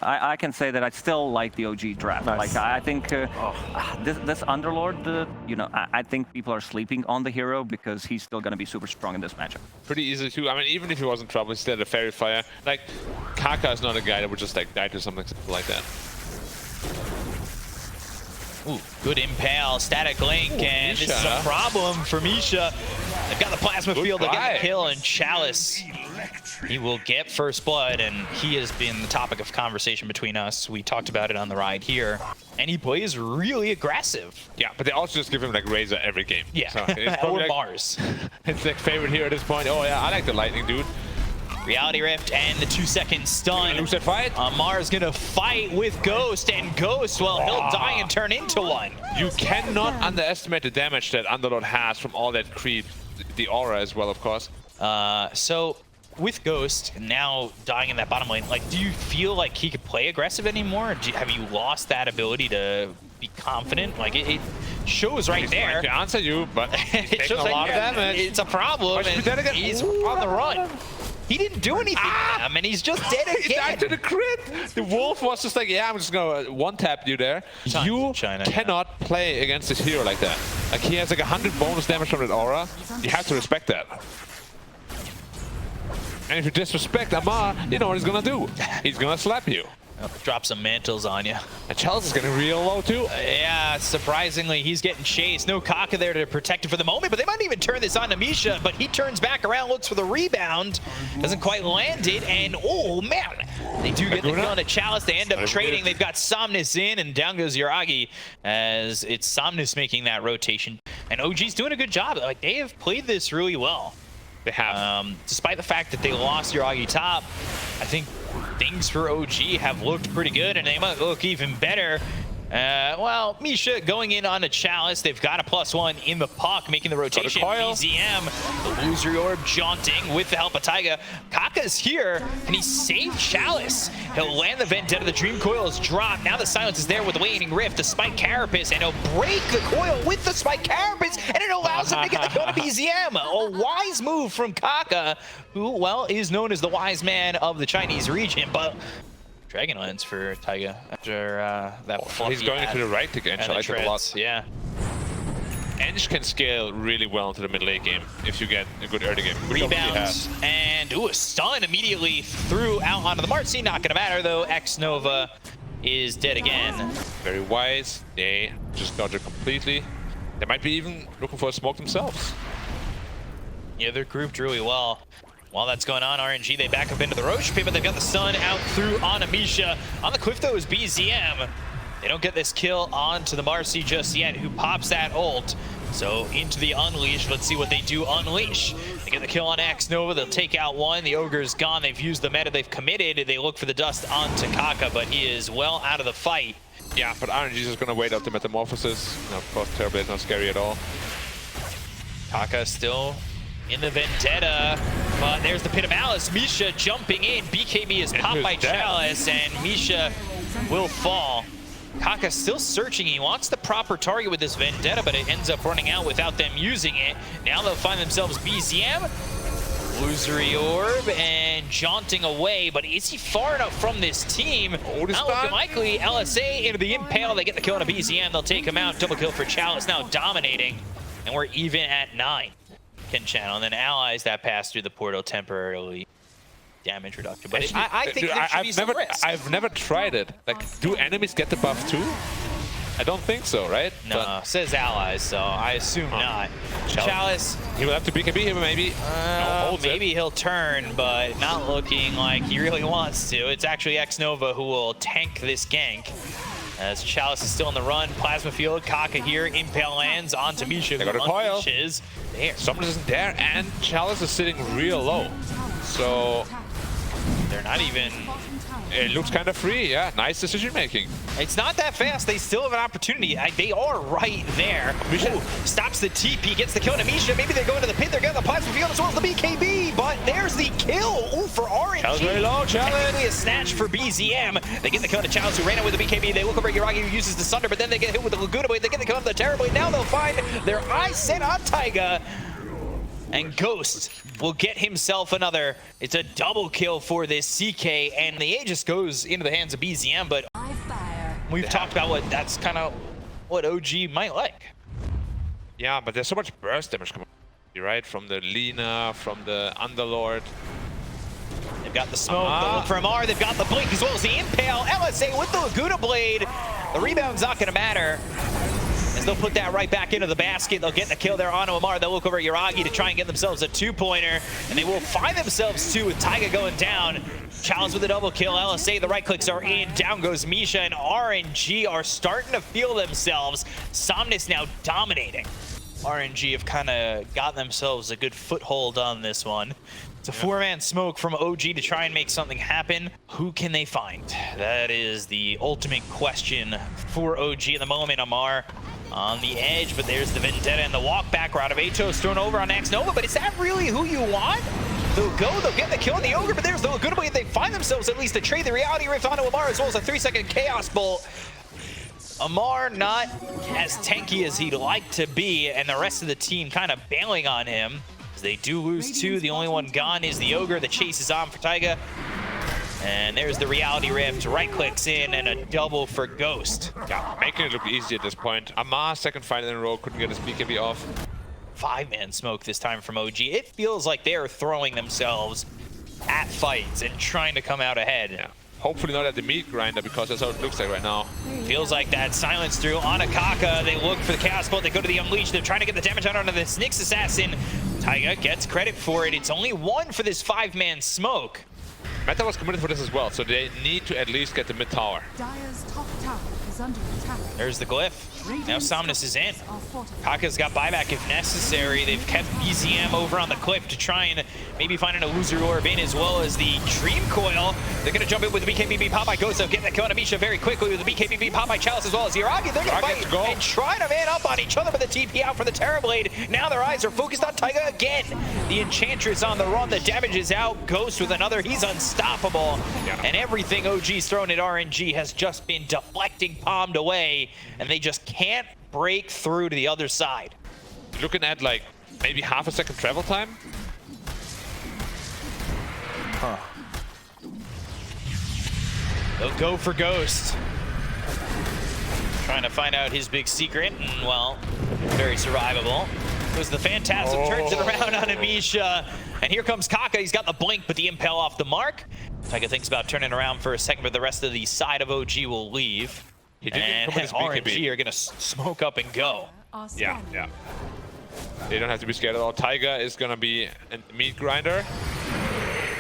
I can say that I still like the OG draft. Nice. Like I think this Underlord, you know, I think people are sleeping on the hero because he's still going to be super strong in this matchup. Pretty easy too. I mean, even if he was in trouble, he still had a Fairy Fire. Like, Kaka is not a guy that would just like die to something like that. Ooh, good impale, static link, and Misha. this is a problem for Misha. They've got the plasma field, they'll get the kill, and Chalice, he will get first blood, and he has been the topic of conversation between us. We talked about it on the ride here, and he plays really aggressive. Yeah, but they also just give him like Razor every game. Yeah, so it's or like, Mars. It's like favorite here at this point. Oh yeah, I like the Lightning dude. Reality Rift and the 2-second stun. Lose that fight? Mars gonna fight with Ghost, and Ghost, well, he'll die and turn into one. You cannot underestimate the damage that Underlord has from all that creep. The aura as well, of course. So with Ghost now dying in that bottom lane, like, do you feel like he could play aggressive anymore? Have you lost that ability to be confident? Like, it shows right there. To answer you, but he's It taking shows a lot of damage. It's a problem, and he's on the run. He didn't do anything to him, and he's just dead again. He died to the crit. The Wolf was just like, yeah, I'm just gonna one-tap you there. You cannot play against this hero like that. Like, he has like 100 bonus damage from that aura. You have to respect that. And if you disrespect Amar, you know what he's gonna do. He's gonna slap you. Drop some mantles on you. And Chalice is getting real low too. Yeah, surprisingly, he's getting chased. No Kaka there to protect him for the moment, but they might even turn this on to Misha, but he turns back around, looks for the rebound, doesn't quite land it, and oh man, they do get the kill on a Chalice. They end up trading. They've got Somnus in, and down goes Yuragi, as it's Somnus making that rotation. And OG's doing a good job. Like, they have played this really well. They have. Despite the fact that they lost Yuragi top, I think things for OG have looked pretty good, and they might look even better. Well, Misha going in on a Chalice. They've got a +1 in the puck, making the rotation. BZM, the loser orb jaunting with the help of Taiga. Kaka's here, and he saved Chalice. He'll land the Vendetta. The Dream Coil is dropped. Now the silence is there with the Waning Rift, the Spike Carapace, and he'll break the coil with the Spike Carapace, and it allows him to get the kill to BZM. A wise move from Kaka, who, well, is known as the wise man of the Chinese region, but Dragonlance for Taiga after that fluffy. He's going to the right again. I like it a lot. Yeah. Enj can scale really well into the mid late game if you get a good early game. Rebounds and ooh, a stun immediately threw out onto the Marcy. Not gonna matter though. X Nova is dead again. Very wise. They just dodge it completely. They might be even looking for a smoke themselves. Yeah, they're grouped really well. While that's going on, RNG, they back up into the Roche pit, but they've got the stun out through on Amisha. On the cliff, though, is BZM. They don't get this kill onto the Marcy just yet, who pops that ult. So into the Unleash. Let's see what they do unleash. They get the kill on X Nova. They'll take out one. The Ogre's gone. They've used the meta. They've committed. They look for the dust onto Kaka, but he is well out of the fight. Yeah, but RNG is just going to wait out the Metamorphosis. And of course, Terrorblade not scary at all. Kaka still in the Vendetta, but there's the Pit of Malice. Misha jumping in. BKB is popped by Chalice, and Misha will fall. Kaka still searching. He wants the proper target with this Vendetta, but it ends up running out without them using it. Now they'll find themselves BZM. Illusory Orb and jaunting away, but is he far enough from this team? Not looking likely. LSA into the Impale. They get the kill on a BZM. They'll take him out. Double kill for Chalice, now dominating. And we're even at 9. Channel, and then allies that pass through the portal temporarily damage reduction. But I think there should be some risk. I've never tried it. Like, do enemies get the buff too? I don't think so, right? No, but says allies, so I assume not. Chalice. He will have to BKB him maybe. Maybe he'll turn, but not looking like he really wants to. It's actually X Nova who will tank this gank. As Chalice is still on the run, Plasma Field, Kaka here, Impale lands onto Misha, they got a coil. There. Someone isn't there, and Chalice is sitting real low. So they're not even... It looks kind of free, yeah. Nice decision making. It's not that fast. They still have an opportunity. They are right there. Ooh, stops the TP, gets the kill to Misha. Maybe they go into the pit. They're getting the Plasma Field as well as the BKB, but there's the kill. Ooh, for RNG. That was very low, Chalice. A snatch for BZM. They get the kill to Chalice, who ran out with the BKB. They look over at Yuragi, who uses the Sunder, but then they get hit with the Laguna Blade. They get the kill to the Terrorblade. Now they'll find their eyes set on Taiga. And Ghost will get himself another. It's a double kill for this CK, and the Aegis goes into the hands of BZM, but we've talked about what that's kind of what OG might like. Yeah, but there's so much burst damage coming, right? From the Lina, from the Underlord. They've got the smoke, the look for Amar, they've got the blink as well as the impale. LSA with the Laguna Blade. The rebound's not going to matter, as they'll put that right back into the basket. They'll get the kill there on Amar. They'll look over at Yuragi to try and get themselves a two-pointer, and they will find themselves two with Taiga going down. Chalice with a double kill. LSA, the right clicks are in. Down goes Misha, and RNG are starting to feel themselves. Somnus now dominating. RNG have kind of got themselves a good foothold on this one. It's a four-man smoke from OG to try and make something happen. Who can they find? That is the ultimate question for OG at the moment. Amar on the edge, but there's the Vendetta and the walk back route of Atos thrown over on Nova. But is that really who you want? They'll go, they'll get the kill on the Ogre, but there's the Laguna Blade. They find themselves at least to trade the Reality Rift onto Amar, as well as a 3-second Chaos Bolt. Amar not as tanky as he'd like to be, and the rest of the team kind of bailing on him. As they do lose two, the only one gone is the Ogre. The chase is on for Taiga. And there's the Reality Rift, right clicks in, and a double for Ghost. Yeah, making it look easy at this point. Amar, second fight in a row, couldn't get his BKB off. 5-man smoke this time from OG. It feels like they're throwing themselves at fights and trying to come out ahead. Yeah. Hopefully not at the meat grinder, because that's how it looks like right now. Feels like that. Silence through on Akaka. They look for the Chaos Bolt. They go to the Unleash. They're trying to get the damage out onto this Nyx Assassin. Taiga gets credit for it. It's only one for this 5-man smoke. Meta was committed for this as well, so they need to at least get the mid tower. Dire's top tower is under attack. There's the glyph. Now Somnus is in. Kaka's got buyback if necessary. They've kept BZM over on the cliff to try and maybe find an illusory orb in, as well as the Dream Coil. They're going to jump in with the BKBB pop by Ghost. They'll get the kill on Amisha very quickly with the BKBB pop by Chalice, as well as Yuragi. They're going to fight and try to man up on each other, but the TP out for the Terrorblade. Now their eyes are focused on Taiga again. The Enchantress on the run. The damage is out. Ghost with another. He's unstoppable. And everything OG's thrown at RNG has just been deflecting, palmed away, and they just can't break through to the other side. Looking at like maybe half a second travel time. They'll go for Ghost. Trying to find out his big secret, and well, very survivable. It was the Phantasm turns it around on Amisha, and here comes Kaka. He's got the blink, but the impale off the mark. Taiga thinks about turning around for a second, but the rest of the side of OG will leave. And RNG are going to smoke up and go. Yeah. They don't have to be scared at all. Taiga is going to be a meat grinder.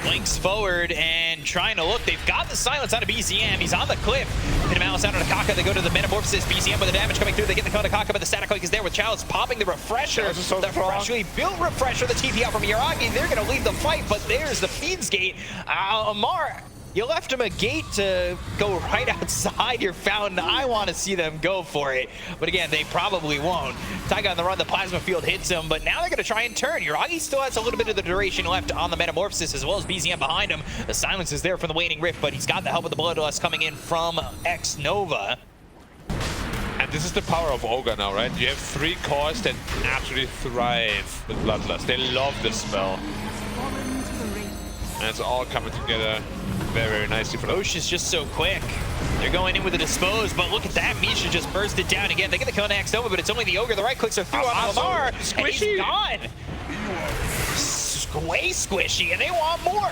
Blinks forward and trying to look. They've got the silence out of BZM. He's on the cliff. Hit him out out of Kaka. They go to the Metamorphosis. BZM with the damage coming through. They get the kill to Kaka, but the static click is there with Chalice popping the refresher. The freshly built refresher. The TP out from Yuragi. They're going to leave the fight, but there's the Fiend's Gate. Amar, you left him a gate to go right outside your fountain. I want to see them go for it. But again, they probably won't. Taiga on the run, the plasma field hits him, but now they're going to try and turn. Yuragi still has a little bit of the duration left on the Metamorphosis, as well as BZM behind him. The silence is there from the Waning Rift, but he's got the help of the Bloodlust coming in from Nova. And this is the power of Ogre now, right? You have 3 cores that absolutely thrive with Bloodlust. They love this spell. And it's all coming together very, very nicely for them. Osh is just so quick. They're going in with a dispose, but look at that. Misha just bursted down again. They get the kill next over, but it's only the Ogre. The right clicks are through on Amar, and he's gone. Way squishy, and they want more.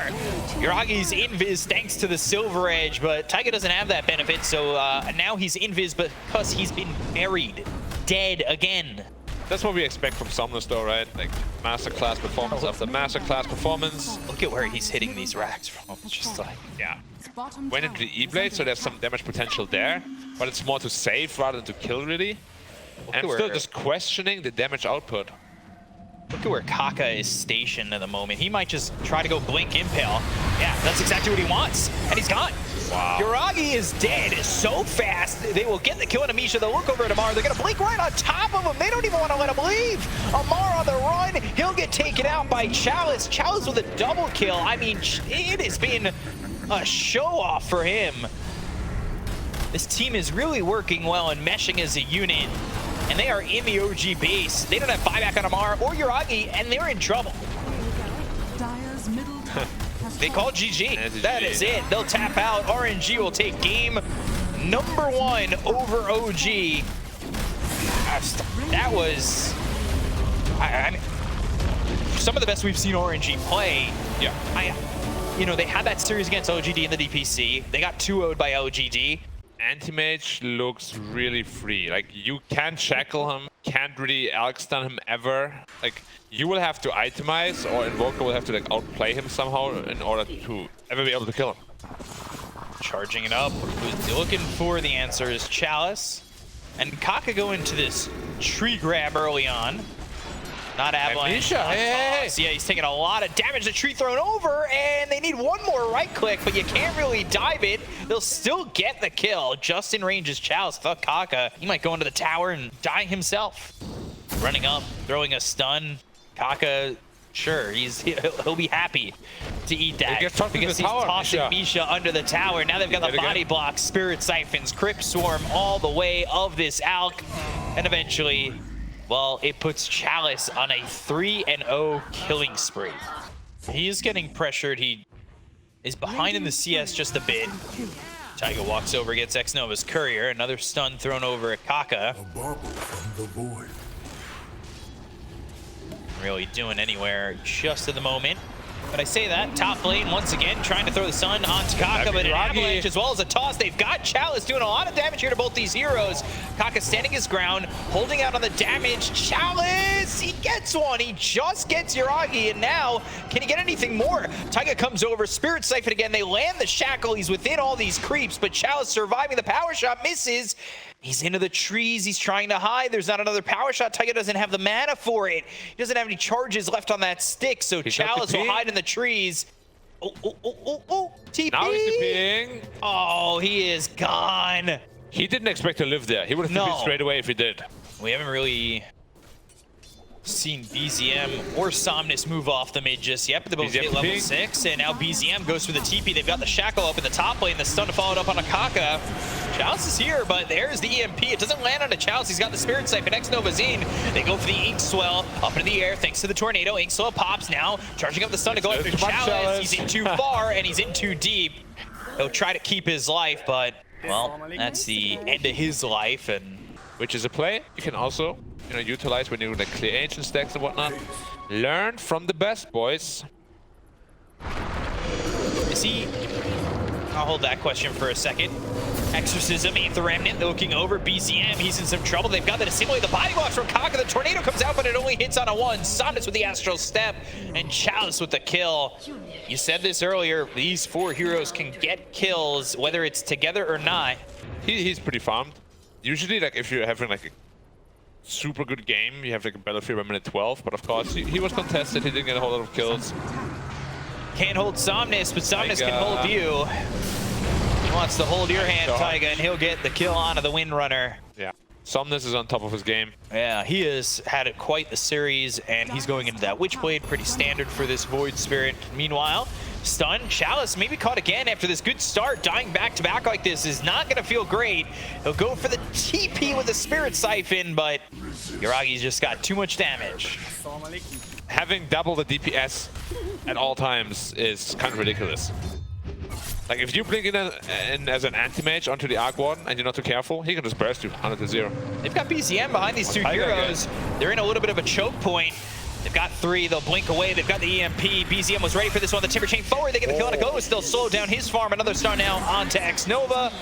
Yuragi's invis thanks to the Silver Edge, but Taiga doesn't have that benefit, so now he's invis because he's been buried, dead again. That's what we expect from Somnus though, right? Like masterclass performance after masterclass performance. Look at where he's hitting these racks from. It's just like, yeah. Went into the E-Blade, so there's some damage potential there, but it's more to save rather than to kill, really. And I'm still just questioning the damage output. Look at where Kaka is stationed at the moment. He might just try to go blink impale. Yeah, that's exactly what he wants, and he's gone. Wow. Yuragi is dead so fast. They will get the kill on Amisha. They'll look over at Amar. They're going to blink right on top of him. They don't even want to let him leave. Amar on the run. He'll get taken out by Chalice. Chalice with a double kill. I mean, it has been a show-off for him. This team is really working well and meshing as a unit. and they are in the OG base. They don't have buyback on Amar or Yuragi, and they're in trouble. Dire's middle tower has They call GG. That's a That G. is it. They'll tap out. RNG will take game number 1 over OG. That was... I mean, some of the best we've seen RNG play. Yeah. You know, they had that series against OGD in the DPC. They got 2-0'd by OGD. Anti-mage looks really free. Like, you can't shackle him, can't really Alk stun him ever. Like, you will have to itemize, or Invoker will have to like outplay him somehow in order to ever be able to kill him. Charging it up. Who's looking for the answer is Chalice. And Kaka go into this tree grab early on. Not Avalanche. Misha, hey. Yeah, he's taking a lot of damage. The tree thrown over, and they need one more right click, but you can't really dive it. They'll still get the kill. Just in range is Chalice. Thought Kaka, he might go into the tower and die himself. Running up, throwing a stun. Kaka, sure, he'll be happy to eat that because he's tossing Misha under the tower. Now they've got the body block, Spirit Siphons, Crypt Swarm all the way of this Alk, and eventually, well, it puts Chalice on a 3-0 killing spree. He is getting pressured. He is behind in the CS just a bit. Taiga walks over, gets X-Nova's Courier. Another stun thrown over at Kaka. A bubble from the void. Really doing anywhere just at the moment. But I say that, top lane once again trying to throw the sun onto Kaka, but an avalanche as well as a toss. They've got Chalice doing a lot of damage here to both these heroes. Kaka standing his ground, holding out on the damage. Chalice, he gets one. He just gets Yuragi, and now, can he get anything more? Taiga comes over, Spirit Siphon again. They land the shackle. He's within all these creeps, but Chalice surviving the power shot, misses. He's into the trees. He's trying to hide. There's not another power shot. Taiga doesn't have the mana for it. He doesn't have any charges left on that stick, so Chalice will hide in the trees. Oh, TP. Now he's TPing. Oh, he is gone. He didn't expect to live there. He would have TP'd straight away if he did. We haven't really seen BZM or Somnus move off the mid just yet, but they both hit level 6, and now BZM goes for the TP. They've got the shackle up in the top lane, the stun followed up on a Kaka. Chalice is here, but there's the EMP. It doesn't land on a Chalice. He's got the Spirit Siphon. X-Nova's in. They go for the Ink Swell up into the air thanks to the tornado. Ink Swell pops now, charging up the stun to go after Chalice. He's in too far, and he's in too deep. He'll try to keep his life, but, well, that's the end of his life, and which is a play you can also, you know, utilize when you like clear ancient stacks and whatnot. Learn from the best, boys. Is he? I'll hold that question for a second. Exorcism, 8th Remnant, looking over. BZM, he's in some trouble. They've got the dissimulate the body blocks from Kaka. The tornado comes out, but it only hits on a 1. Somnus with the Astral Step, and Chalice with the kill. You said this earlier, these 4 heroes can get kills, whether it's together or not. He's pretty farmed. Usually, like, if you're having like a super good game, you have like a battlefield by minute 12, but of course, he was contested. He didn't get a whole lot of kills. Can't hold Somnus, but Somnus can hold you. He wants to hold your hand, Taiga, and he'll get the kill onto the Windrunner. Yeah. Somnus is on top of his game. Yeah, he has had quite the series, and he's going into that Witchblade, pretty standard for this Void Spirit. Meanwhile, stun, Chalice maybe caught again after this good start. Dying back-to-back like this is not going to feel great. He'll go for the TP with the Spirit Siphon, but Yuragi's just got too much damage. Having double the DPS at all times is kind of ridiculous. Like, if you blink in as an anti-mage onto the Arc Warden and you're not too careful, he can just burst you 100-0. They've got BZM behind these 2 heroes. They're in a little bit of a choke point. They've got 3, they'll blink away, they've got the EMP. BZM was ready for this one, the Timber Chain forward, they get the kill on a Ghost. They'll slow down his farm, another star now onto X-Nova.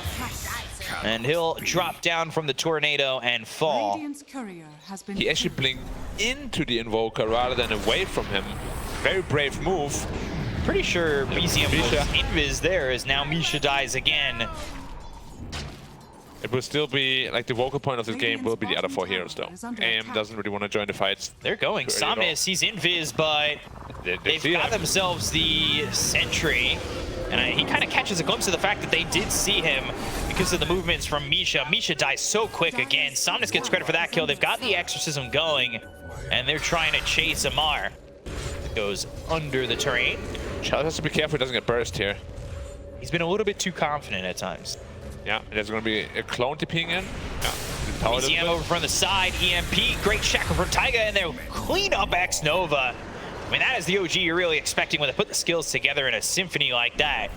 And he'll drop down from the tornado and fall. He actually blinked into the Invoker rather than away from him. Very brave move. Pretty sure BZM was invis there, as now Misha dies again. It will still be, like, the vocal point of this game will be the other 4 heroes, though. AM doesn't really want to join the fights. They're going. Somnus, he's invis, but they've got themselves the Sentry. And he kind of catches a glimpse of the fact that they did see him because of the movements from Misha. Misha dies so quick again. Somnus gets credit for that kill. They've got the Exorcism going, and they're trying to chase Amar. It goes under the terrain. Chalice has to be careful he doesn't get burst here. He's been a little bit too confident at times. Yeah, there's going to be a clone TPing in. Yeah, tower. BZM over from the side, EMP, great shackle from Taiga, and they'll clean up X-Nova. I mean, that is the OG you're really expecting when they put the skills together in a symphony like that.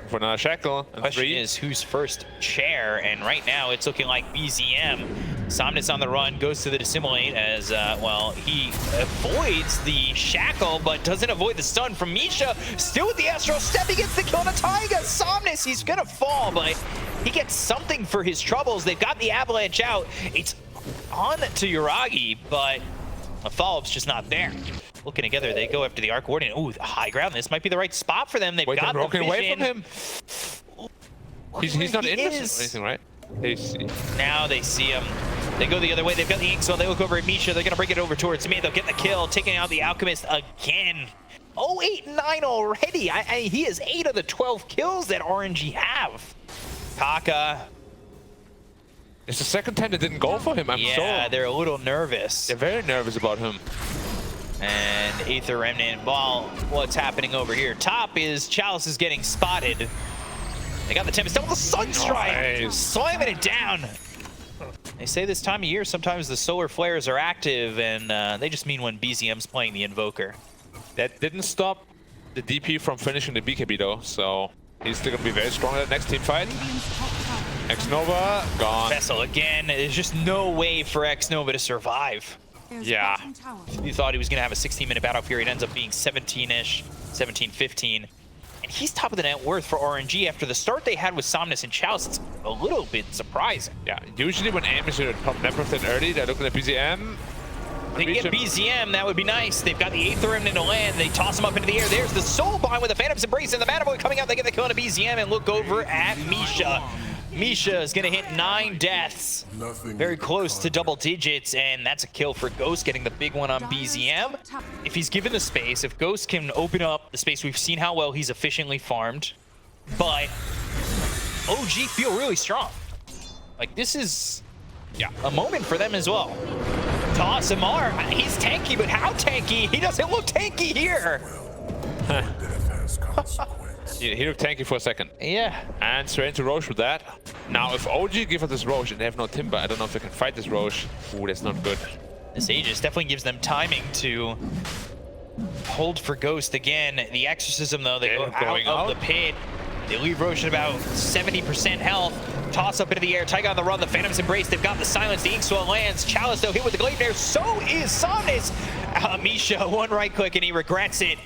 For another shackle. The question is who's first chair, and right now it's looking like BZM. Somnus on the run, goes to the dissimulate as, well, he avoids the shackle, but doesn't avoid the stun from Misha. Still with the Astral Step, he gets the kill on a Taiga. Somnus, he's gonna fall, but he gets something for his troubles. They've got the avalanche out. It's on to Yuragi, but a follow-up's just not there. Looking together, they go after the arc warden. Ooh, the high ground. This might be the right spot for them. They've got the vision. Away from him. He's not innocent or anything, right? Now they see him. They go the other way. They've got the ink, so they look over at Misha. They're gonna bring it over towards me. They'll get the kill, taking out the Alchemist again. 8-9 already. He has 8 of the 12 kills that RNG have. Kaka. It's the second time they didn't go for him. Yeah, they're a little nervous. They're very nervous about him. And Aether Remnant, well, what's happening over here? Top is Chalice is getting spotted. They got the Tempest double, the Sunstrike, Nice. slamming it down. They say this time of year, sometimes the solar flares are active, and they just mean when BZM's playing the Invoker. That didn't stop the DP from finishing the BKB though, so he's still gonna be very strong in that next team fight. X-Nova, gone. Vessel again, there's just no way for X-Nova to survive. Yeah. You thought he was going to have a 16-minute battle period, ends up being 17-ish, 17, 15. And he's top of the net worth for RNG after the start they had with Somnus and Chalice. It's a little bit surprising. Yeah, usually when aim is at top net worth that early, they're looking at BZM. They can get BZM, that would be nice. They've got the Aether Remnant to land. They toss him up into the air. There's the Soulbind with the Phantom's Embrace and the Mana Boy coming out. They get the kill on a BZM and look over at Misha. Misha is going to hit 9 deaths. Very close to double digits, and that's a kill for Ghost, getting the big one on BZM. If he's given the space, if Ghost can open up the space, we've seen how well he's efficiently farmed. But OG feel really strong. Like, this is a moment for them as well. Toss Amar, he's tanky, but how tanky? He doesn't look tanky here. Death has consequence. He looked tanky for a second. Yeah. And straight into Roche with that. Now, if OG give us this Roche and they have no Timber, I don't know if they can fight this Roche. Ooh, that's not good. This Aegis definitely gives them timing to hold for Ghost again. The Exorcism, though, they go out of the pit. They leave Roche at about 70% health. Toss up into the air. Taiga on the run. The Phantom's Embrace. They've got the silence. The Inkswell lands. Chalice, though, hit with the Gleipnir. So is Somnus. Misha, one right click, and he regrets it.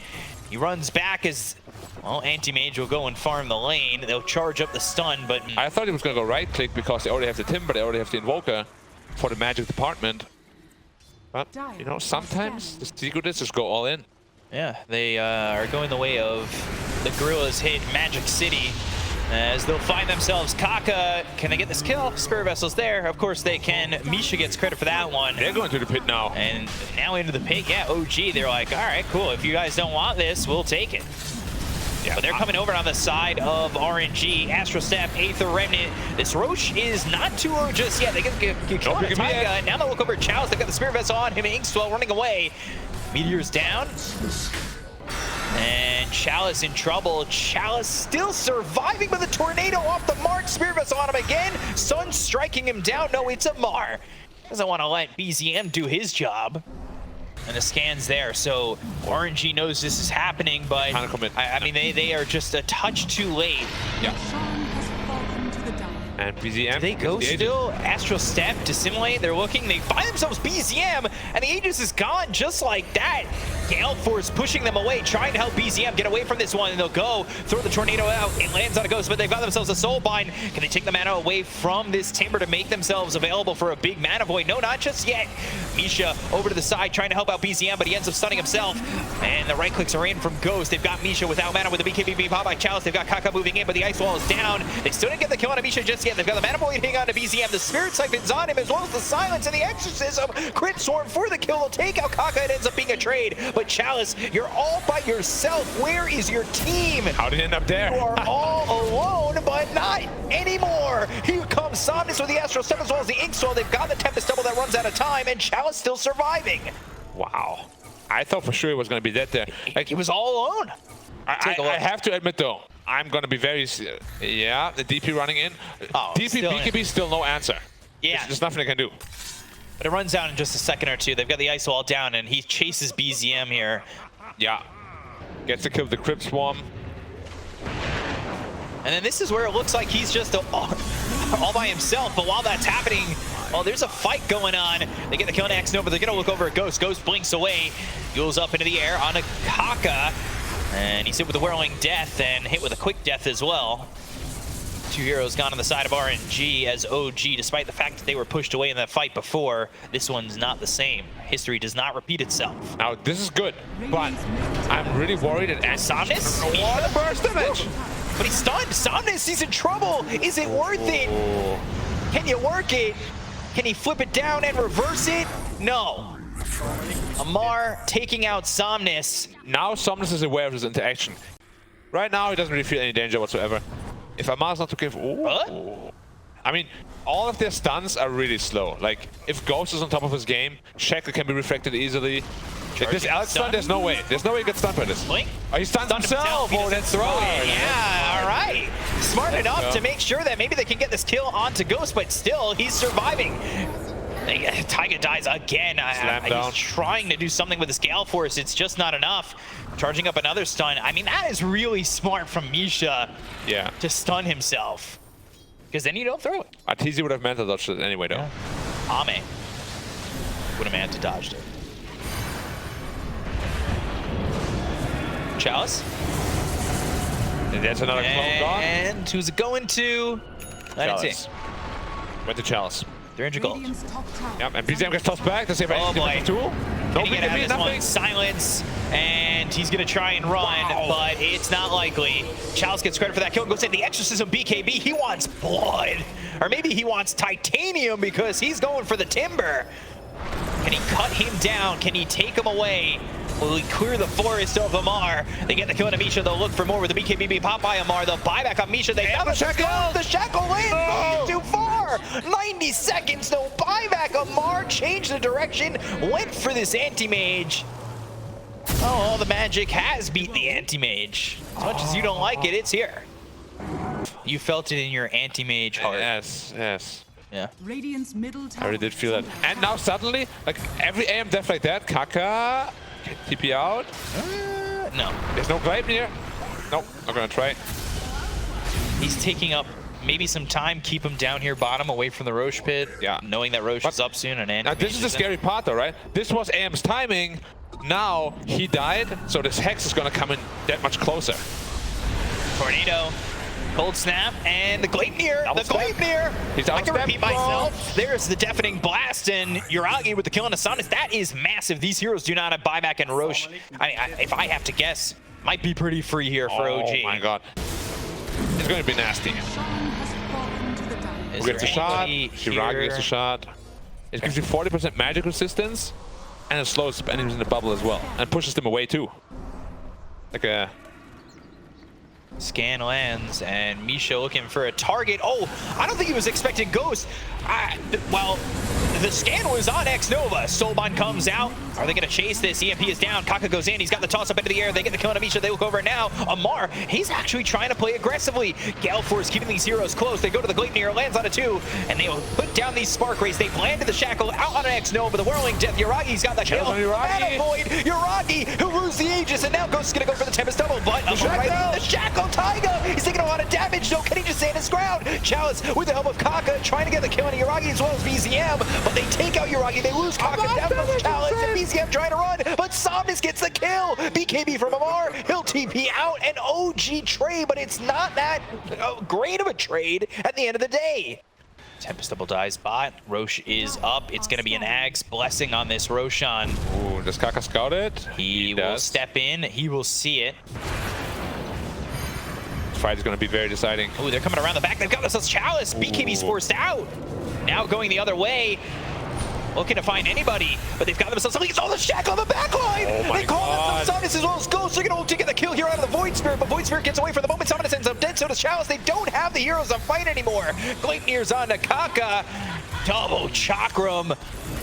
He runs back as, well, Anti-Mage will go and farm the lane. They'll charge up the stun, but... I thought he was going to go right click because they already have the Timber, they already have the Invoker for the magic department. But, you know, sometimes the secret is just go all in. Yeah, they are going the way of the Gorillas hit Magic City as they'll find themselves. Kaka, can they get this kill? Spirit Vessel's there. Of course they can. Misha gets credit for that one. They're going to the pit now. And now into the pit, yeah, OG. They're like, all right, cool. If you guys don't want this, we'll take it. Yeah, but they're coming over on the side of RNG. Astral Step, Aether Remnant. This Roche is not too low just yet. They get killed on Taiga. Now they'll look over at Chalice. They've got the Spirit Vessel on him. Inkswell running away. Meteor's down. And Chalice in trouble. Chalice still surviving, but the tornado off the mark. Spirit Vessel on him again. Sun striking him down. No, it's Amar. Doesn't want to let BZM do his job. And the scan's there, so RNG knows this is happening, but I mean, they are just a touch too late. Yeah. Sean has fallen to the die. And BZM. Do they go still? Astral Step, Dissimulate, they're looking, they find themselves BZM, and the Aegis is gone just like that. Gale Force pushing them away, trying to help BZM get away from this one, and they'll go, throw the Tornado out, it lands on a Ghost, but they've got themselves a Soulbind. Can they take the mana away from this Timber to make themselves available for a big Mana Void? No, not just yet. Misha over to the side, trying to help out BZM, but he ends up stunning himself, and the right clicks are in from Ghost. They've got Misha without mana with the BKB being popped by Chalice. They've got Kaka moving in, but the Ice Wall is down. They still didn't get the kill on Misha just yet. They've got the Mana Void hitting on to BZM. The Spirit Siphon's on him, as well as the Silence and the Exorcism. Crit Swarm for the kill. They'll take out Kaka. It ends up being a trade, but Chalice, you're all by yourself. Where is your team? How did it end up there? You are all alone, but not anymore. Here comes Somnus with the Astral Step, as well as the Inkswell. They've got the Tempest Double that runs out of time, and Chalice still surviving. Wow. I thought for sure it was going to be dead there. Like, it was all alone. I have to admit, though, I'm going to be very... Yeah, the DP running in. Oh, DP, BKB, still no answer. Yeah. There's nothing they can do. But it runs down in just a second or two. They've got the ice wall down, and he chases BZM here. Yeah. Gets to kill the Crypt Swarm. And then this is where it looks like he's just all by himself. But while that's happening, oh, there's a fight going on. They get the kill on X-Nova. They're going to look over at Ghost. Ghost blinks away. Yules up into the air on a Kaka. And he's hit with a Whirling Death and hit with a Quick Death as well. Two heroes gone on the side of RNG as OG, despite the fact that they were pushed away in that fight before. This one's not the same. History does not repeat itself. Now, this is good, but I'm really worried that Somnus? What a burst damage! But he's stunned. Somnus, he's in trouble. Is it worth it? Can you work it? Can he flip it down and reverse it? No. Amar taking out Somnus. Now Somnus is aware of his interaction. Right now, he doesn't really feel any danger whatsoever. If Amar's not to give... Ooh. I mean, all of their stuns are really slow. Like, if Ghost is on top of his game, Shackle can be reflected easily. Like this Alex stun, there's no way. There's no way he gets stunned by this. Blink? Oh, he stunned himself! Oh, that's right. Yeah, all right. Smart enough to make sure that maybe they can get this kill onto Ghost, but still, he's surviving. Taiga dies again. He's trying to do something with his Gale Force. It's just not enough. Charging up another stun. I mean, that is really smart from Misha to stun himself. Because then you don't throw it. Arteezy would have meant to dodge it anyway, though. Yeah. Ame would have meant to dodge it. Chalice. And that's another clone gone. And who's it going to? Let it see. Went to Chalice. 300 gold. Yep, and BZM gets tossed back. Does he have Oh boy. tool? No, Can he get out of this one? Silence, and he's gonna try and run, but it's not likely. Chalice gets credit for that kill. Goes in the Exorcism BKB. He wants blood, or maybe he wants titanium because he's going for the timber. Can he cut him down? Can he take him away? Will he clear the forest of Amar? They get the kill on Misha. They'll look for more with the BKB pop by Amar. They'll buy back on Misha. They found the shackle. The shackle in. Too far. 90 seconds. No buyback. Amar changed the direction. Went for this anti-mage. Oh, the magic has beat the anti-mage. As much as you don't like it, it's here. You felt it in your anti-mage heart. Yes, yes. Yeah. Radiant's middle tower. I really did feel that. And now suddenly, like every AM death like that, Kaka can TP out. No. There's no Glaive here. Nope, not gonna try. He's taking up maybe some time, keep him down here bottom away from the Roche pit. Yeah. Knowing that Roche is up soon and now this is the scary part though, right? This was AM's timing. Now he died, so this Hex is gonna come in that much closer. Tornado. Cold snap, and the Gleipnir, I can repeat myself. There's the deafening blast, and Yuragi with the kill on the Somnus. That is massive. These heroes do not have buyback, and Roche, if I have to guess, might be pretty free here for OG. Oh my god. It's going to be nasty. Who gets a shot? Yuragi gets a shot. It gives you 40% magic resistance, and it slows enemies in the bubble as well, and pushes them away too. Like a... Scan lands, and Misha looking for a target. Oh, I don't think he was expecting Ghost. Well, the scan was on X-Nova. Soulbond comes out. Are they going to chase this? EMP is down. Kaka goes in. He's got the toss up into the air. They get the kill on Misha. They look over now. Amar, he's actually trying to play aggressively. Gale Force keeping these heroes close. They go to the Gleipnir, lands on a 2, and they'll put down these Spark Rays. They've landed the Shackle out on an X-Nova. The Whirling Death. Yuragi's got the kill. Yuragi, who lose the Aegis, and now Ghost is going to go for the Tempest double, but the Shackle Taiga. He's taking a lot of damage, though. Can he just stand his ground? Chalice, with the help of Kaka, trying to get the kill on Yuragi as well as BZM, but they take out Yuragi. They lose Kaka, down goes Chalice, and BZM trying to run, but Somnus gets the kill. BKB from Amar, he'll TP out, and OG trade, but it's not that great of a trade at the end of the day. Tempest double dies bot. Roche is up. It's going to be an Axe blessing on this Roshan. Ooh, does Kaka scout it? He will step in. He will see it. Fight is going to be very deciding. Oh, they're coming around the back. They've got this Chalice. BKB's forced out. Now going the other way. Looking to find anybody, but they've got themselves something. Oh, the Shackle on the back line. Oh they call it Somnus as well as Ghost. They're going to get the kill here out of the Void Spirit, but Void Spirit gets away for the moment. Somnus ends up dead, so does Chalice. They don't have the heroes to fight anymore. Gleipnir's on to Kaka. Double Chakram.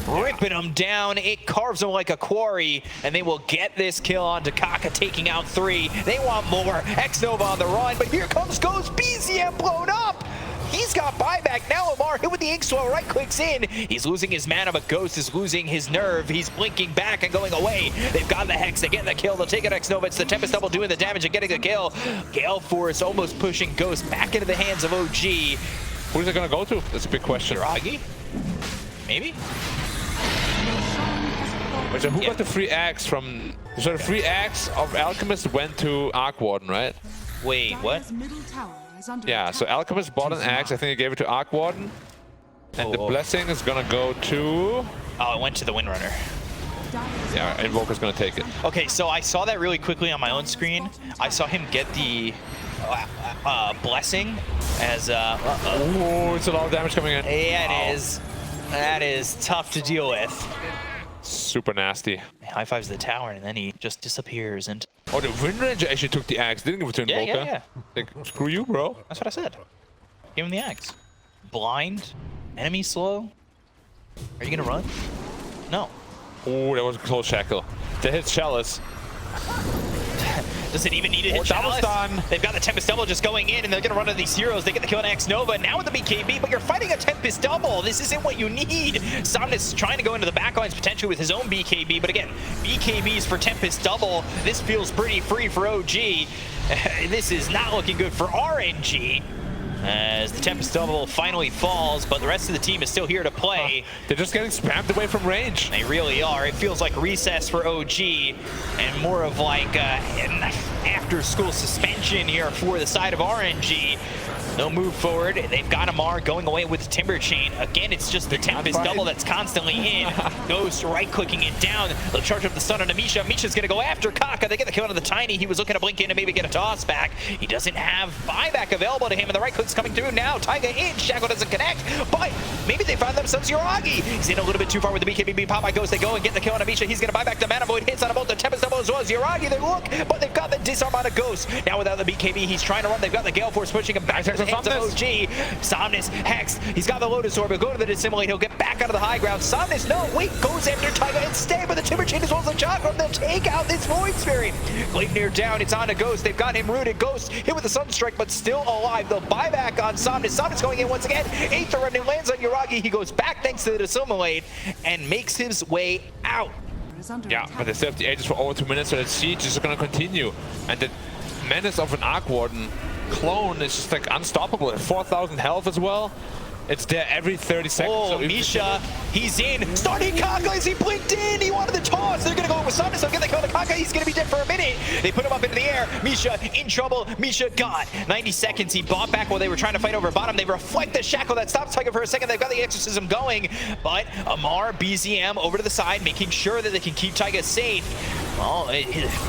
Ripping them down. It carves them like a quarry, and they will get this kill onto Kaka, taking out 3. They want more. X-Nova on the run, but here comes Ghost. BZM blown up. He's got got buyback. Now Amar hit with the ink swell, right clicks in. He's losing his mana, but Ghost is losing his nerve. He's blinking back and going away. They've got the Hex, they get the kill. They'll take it X Nova. It's the Tempest Double doing the damage and getting the kill. Gale Force almost pushing Ghost back into the hands of OG. Who's it gonna go to? That's a big question. Jiragi? Maybe? Wait, so who got the free axe from... So the free axe of Alchemist went to Arc Warden, right? Wait, what? Dire's middle tower is under Yeah, so attack. Alchemist bought an axe. I think he gave it to Arc Warden. And the Oh. blessing is gonna go to... Oh, it went to the Windrunner. Dire's Yeah, Invoker's gonna take it. Okay, so I saw that really quickly on my own screen. I saw him get the blessing as Oh, it's a lot of damage coming in. yeah, it is. That is tough to deal with. Super nasty. High fives the tower and then he just disappears and Oh, the Wind Ranger actually took the axe. Didn't give it to Yeah, Invoker. yeah, Like, screw you, bro. that's what I said. Give him the axe. Blind, enemy slow. Are you gonna run? No. Oh, that was a close shackle. That hits Chalice. Does it even need to Oh, hit double Chalice? stun. They've got the Tempest Double just going in, and they're going to run into these heroes. They get the kill on X Nova. Now with the BKB, but you're fighting a Tempest Double. This isn't what you need. Somnus trying to go into the backlines potentially with his own BKB, but again, BKBs for Tempest Double. This feels pretty free for OG. This is not looking good for RNG. As the Tempest Double finally falls, but the rest of the team is still here to play. They're just getting spammed away from range. They really are. It feels like recess for OG and more of like an after-school suspension here for the side of RNG. No move forward. They've got Amar going away with the Timber Chain. Again, it's just the Tempest Double that's constantly in. Ghost right-clicking it down. They'll charge up the stun on Misha. Misha's going to go after Kaka. They get the kill on the Tiny. He was looking to blink in and maybe get a toss back. He doesn't have buyback available to him, and the right-click's coming through now. Taiga in. Shackle doesn't connect, but maybe they find themselves Jiragi. He's in a little bit too far with the BKB pop by Ghost. They go and get the kill on Misha. He's going to buy back the Mana Void. Hits on both the Tempest Double as well as Jiragi. They look, but they've got the disarm on a Ghost. Now without the BKB, he's trying to run. They've got the Gale Force pushing him back to the hands of OG. Somnus, Hex, he's got the Lotus Orb. He'll go to the Dissimulate. He'll get back out of the high ground. Somnus, no, wait, goes after Taiga instead, but the Timber Chain as well as the Chakram. They'll take out this Void Spirit. Gleipnir down. It's on to Ghost. They've got him rooted. Ghost hit with the Sunstrike, but still alive. They'll buy back on Somnus. Somnus going in once again. Aether Run and lands on Jiragi. He goes back thanks to the Dissimulate and makes his way out. is under Yeah, attack. but they still have the Aegis for over 2 minutes, so the siege is going to continue. And the menace of an Arc Warden clone is just like unstoppable. At 4,000 health as well. It's there every 30 seconds. Oh, so if- Misha, he's in. Starting Kaka as he blinked in. He wanted the toss. They're going to go with Somnus. They'll get the kill to Kaka. He's going to be dead for a minute. They put him up into the air. Misha in trouble. Misha got 90 seconds. He bought back while they were trying to fight over bottom. They reflect the shackle that stops Tiger for a second. They've got the exorcism going. But Amar, BZM over to the side, making sure that they can keep Taiga safe. Well,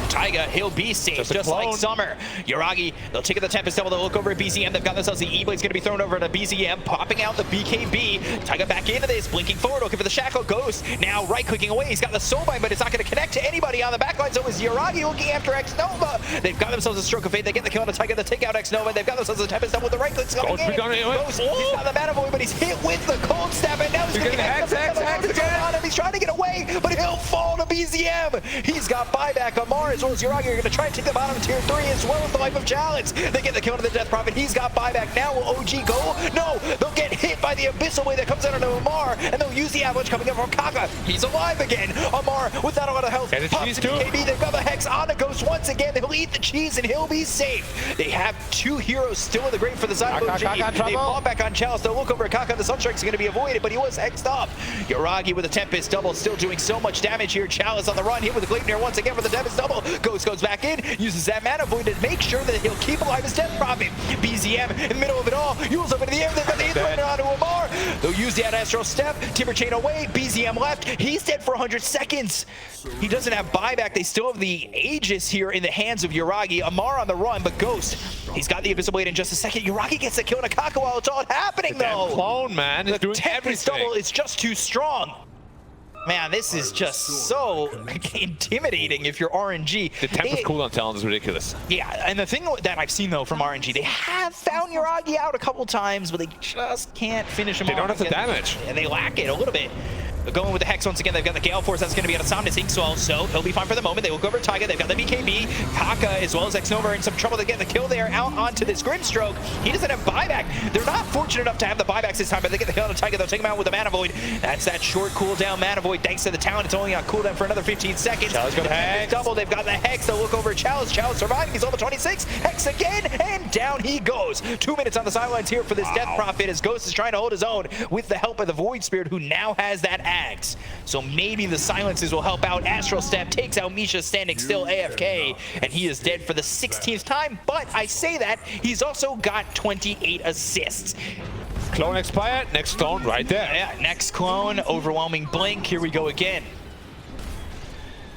Taiga, he'll be safe, just like Summer. Jiragi, they'll take the Tempest Double. They'll look over at BZM. They've got themselves the E-Blade's going to be thrown over to BZM, popping out the BKB. Taiga back into this, blinking forward, looking for the Shackle. Ghost now right-clicking away. He's got the Soulbind, but it's not going to connect to anybody on the backline. So is Jiragi looking after X-Nova. They've got themselves a Stroke of Fate. They get the kill on the Taiga to take out X-Nova. They've got themselves a Tempest Double with the right-clicks coming in. Ghost, he's got the Mana Void, but he's hit with the Cold Snap, and now he's going to get Hex on him. He's trying to get away, but he'll fall to BZM. He's got buyback. Amar as well as Jiragi are going to try and take the bottom tier 3 as well as the Life of Challenge. They get the kill to the Death Prophet. He's got buyback. Now will OG go? No, they'll get hit by the Abyssal Wave that comes out of Amar, and they'll use the Avalanche coming in from Kaka. He's alive again. Amar without a lot of health. And the Pops cheese to too. BKB. They've got the Hex on the Ghost once again. They'll eat the cheese and he'll be safe. They have 2 heroes still in the grave for the side of OG. They fall back on Chalice. They'll look over at Kaka. The Sunstrike's going to be avoided, but he was hexed up. Jiragi with a Tempest Double, still doing so much damage here. Chalice on the run, hit with the Gleipnir once again for the Tempest Double. Ghost goes back in, uses that Mana Void to make sure that he'll keep alive his Death Prophet. BZM in the middle of it all, Yule's up into the air. They've got the Aether running onto Amar. They'll use the Astral Step. Timber Chain away. BZM left. He's dead for 100 seconds. He doesn't have buyback. They still have the Aegis here in the hands of Jiragi. Amar on the run, but Ghost, he's got the Abyssal Blade in just a second. Jiragi gets the kill on Akaka while it's all happening, though. Clone, man. He's doing Tempest everything. Double is just too strong. Man, this is just so intimidating if you're RNG. The Tempest cooldown talent is ridiculous. Yeah, and the thing that I've seen, though, from RNG, they have found Jiragi out a couple times, but they just can't finish him off. They don't have the because- damage. And they lack it a little bit. They're going with the Hex once again. They've got the Gale Force that's going to be out of Somnus Inkswell, so he'll be fine for the moment. They will go over Taiga. They've got the BKB. Kaka as well as Xnova are in some trouble to get the kill there out onto this Grimstroke. He doesn't have buyback. They're not fortunate enough to have the buybacks this time, but they get the kill on Taiga. They'll take him out with the Mana Void. That's that short cooldown Mana Void. Thanks to the talent, it's only on cooldown for another 15 seconds. Chalice got the Hex. Double. They've got the Hex. They'll look over at Chalice. Chalice surviving. He's level 26. Hex again, and down he goes. 2 minutes on the sidelines here for this Death Prophet as Ghost is trying to hold his own with the help of the Void Spirit, who now has that axe. So maybe the silences will help out. Astral Step takes out Misha standing still AFK, and he is dead for the 16th time. But I say that, he's also got 28 assists. Clone expired, next clone right there. Yeah, next clone, overwhelming blink. Here we go again.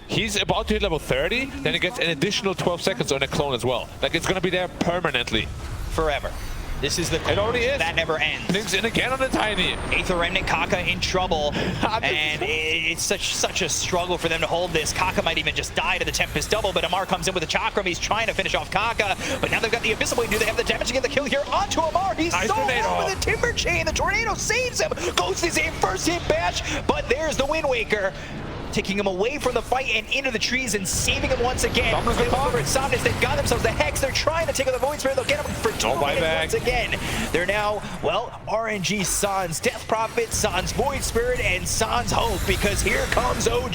He's about to hit level 30, then he gets an additional 12 seconds on a clone as well. Like, it's gonna be there permanently. Forever. This is the It already is. that never ends. Blinks in again on the Tiny. Aether Remnant, Kaka in trouble, and it's such a struggle for them to hold this. Kaka might even just die to the Tempest double, but Amar comes in with a Chakram. He's trying to finish off Kaka, but now they've got the Abyssal Blade. Do they have the damage to get the kill here onto Amar? He's Nice so tornado. low with a Timber Chain. The Tornado saves him. Ghost is in first hit bash, but there's the Wind Waker, taking him away from the fight and into the trees and saving him once again. Somnus They look got over at Somnus. They've got themselves the Hex. They're trying to take out the Void Spirit. They'll get him for 2 No minutes buyback. once again. They're now, well, RNG Sans Death Prophet, Sans Void Spirit, and Sans Hope, because here comes OG.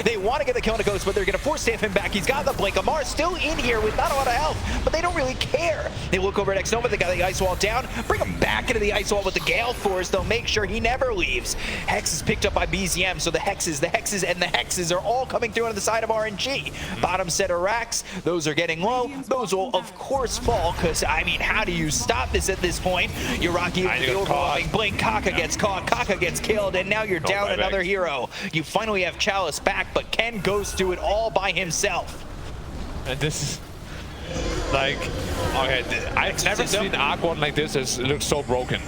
They want to get the kill on the Ghost, but they're going to force stamp him back. He's got the Blink. Amar's still in here with not a lot of health, but they don't really care. They look over at Xnova. They got the Ice Wall down. Bring him back into the Ice Wall with the Gale Force. They'll make sure he never leaves. Hex is picked up by BZM, so the Hexes, and the Hexes are all coming through on the side of RNG. Bottom set of racks, those are getting low. Those will, of course, fall, because, I mean, how do you stop this at this point? Yuraki with the overwhelming blink. Kaka gets caught, Kaka gets killed, and now you're down another hero. You finally have Chalice back, but can Ghost do it all by himself? And this is like, okay, I've never seen Arc one like this. It looks so broken.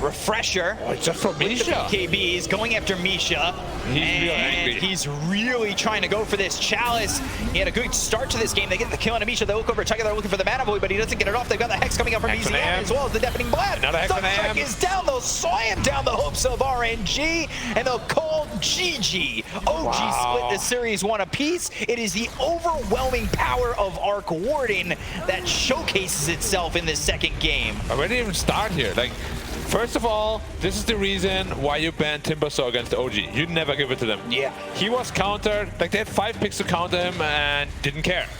Refresher. Oh, it's just from Misha. KB is going after Misha. He's real angry. He's really trying to go for this Chalice. He had a good start to this game. They get the kill on Misha. They look over Tiger. They're looking for the Mana Void, but he doesn't get it off. They've got the Hex coming up from Hex BZM on AM. as well as the Deafening Blast. Another Hex on AM. Sunstrike is down. They'll slam down the hopes of RNG, and they'll call GG. OG split the series 1 apiece. It is the overwhelming power of Arc Warden that showcases itself in this second game. I didn't even start here. Like, first of all, this is the reason why you banned Timbersaw against OG. You never give it to them. Yeah. He was countered. Like, they had 5 picks to counter him and didn't care.